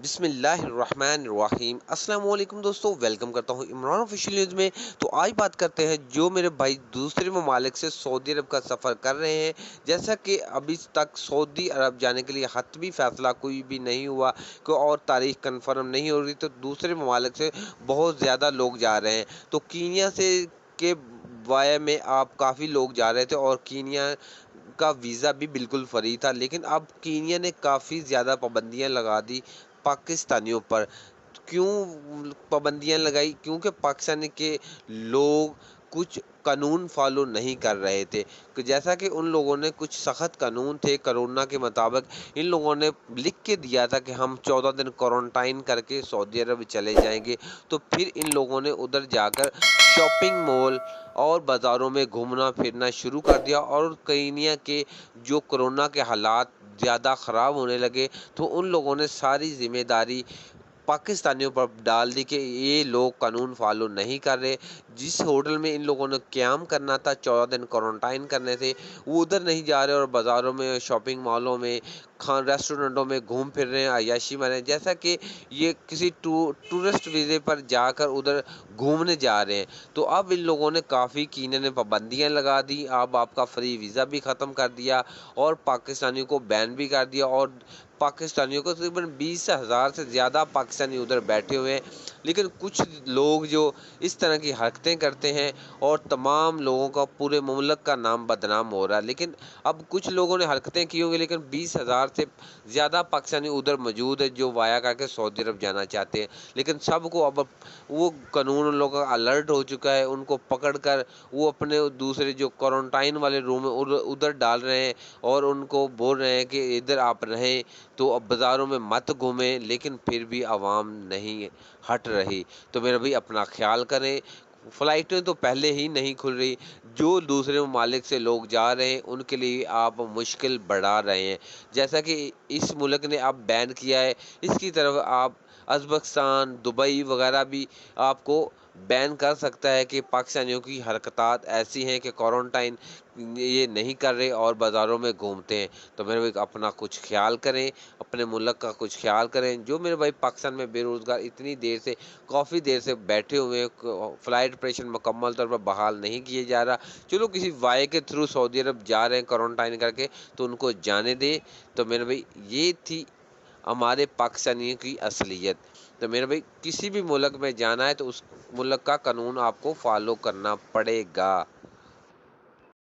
بسم اللہ الرحمن الرحیم۔ السلام علیکم دوستو، ویلکم کرتا ہوں عمران آفیشیل نیوز میں۔ تو آج بات کرتے ہیں جو میرے بھائی دوسرے ممالک سے سعودی عرب کا سفر کر رہے ہیں۔ جیسا کہ ابھی تک سعودی عرب جانے کے لیے حتمی فیصلہ کوئی بھی نہیں ہوا اور تاریخ کنفرم نہیں ہو رہی، تو دوسرے ممالک سے بہت زیادہ لوگ جا رہے ہیں۔ تو کینیا سے کے وائے میں آپ کافی لوگ جا رہے تھے اور کینیا کا ویزا بھی بالکل فری تھا، لیکن اب کینیا نے کافی زیادہ پابندیاں لگا دی پاکستانیوں پر۔ کیوں پابندیاں لگائی؟ کیونکہ پاکستانی کے لوگ کچھ قانون فالو نہیں کر رہے تھے، جیسا کہ ان لوگوں نے کچھ سخت قانون تھے کرونا کے مطابق۔ ان لوگوں نے لکھ کے دیا تھا کہ ہم 14 دن کوارنٹائن کر کے سعودی عرب چلے جائیں گے، تو پھر ان لوگوں نے ادھر جا کر شاپنگ مال اور بازاروں میں گھومنا پھرنا شروع کر دیا، اور کینیا کے جو کرونا کے حالات زیادہ خراب ہونے لگے تو ان لوگوں نے ساری ذمہ داری پاکستانیوں پر ڈال دی کہ یہ لوگ قانون فالو نہیں کر رہے۔ جس ہوٹل میں ان لوگوں نے قیام کرنا تھا، 14 دن کوارنٹائن کرنے تھے، وہ ادھر نہیں جا رہے اور بازاروں میں، شاپنگ مالوں میں، ریسٹورنٹوں میں گھوم پھر رہے ہیں، عیاشی مار رہے ہیں، جیسا کہ یہ کسی ٹورسٹ ویزے پر جا کر ادھر گھومنے جا رہے ہیں۔ تو اب ان لوگوں نے کافی کینیا نے پابندیاں لگا دی، اب آپ کا فری ویزا بھی ختم کر دیا اور پاکستانیوں کو بین بھی کر دیا، اور پاکستانیوں کو تقریباً 20,000 سے زیادہ پاکستانی ادھر بیٹھے ہوئے ہیں۔ لیکن کچھ لوگ جو اس طرح کی حرکتیں کرتے ہیں اور تمام لوگوں کا، پورے مملک کا نام بدنام ہو رہا ہے۔ لیکن اب کچھ لوگوں نے حرکتیں کی ہوں گی، لیکن 20,000 سے زیادہ پاکستانی ادھر موجود ہے جو وایا کر کے سعودی عرب جانا چاہتے ہیں۔ لیکن سب کو اب وہ قانون ان لوگوں کا الرٹ ہو چکا ہے، ان کو پکڑ کر وہ اپنے دوسرے جو کوارنٹائن والے روم ہیں ادھر ڈال رہے ہیں، اور ان کو بول رہے ہیں کہ ادھر آپ رہیں، تو اب بازاروں میں مت گھومیں۔ لیکن پھر بھی عوام نہیں ہٹ رہی۔ تو میرا بھی اپنا خیال کریں، فلائٹیں تو پہلے ہی نہیں کھل رہی، جو دوسرے ممالک سے لوگ جا رہے ہیں ان کے لیے آپ مشکل بڑھا رہے ہیں۔ جیسا کہ اس ملک نے اب بین کیا ہے، اس کی طرف آپ ازبکستان، دبئی وغیرہ بھی آپ کو بین کر سکتا ہے کہ پاکستانیوں کی حرکات ایسی ہیں کہ کوارنٹائن یہ نہیں کر رہے اور بازاروں میں گھومتے ہیں۔ تو میرے بھائی اپنا کچھ خیال کریں، اپنے ملک کا کچھ خیال کریں۔ جو میرے بھائی پاکستان میں بے روزگار اتنی دیر سے، کافی دیر سے بیٹھے ہوئے ہیں، فلائٹ آپریشن مکمل طور پر بحال نہیں کیے جا رہا، چلو کسی وائے کے تھرو سعودی عرب جا رہے ہیں کوارنٹائن کر کے، تو ان کو جانے دے۔ تو میرے بھائی یہ تھی ہمارے پاکستانیوں کی اصلیت۔ تو میرے بھائی کسی بھی ملک میں جانا ہے تو اس ملک کا قانون آپ کو فالو کرنا پڑے گا۔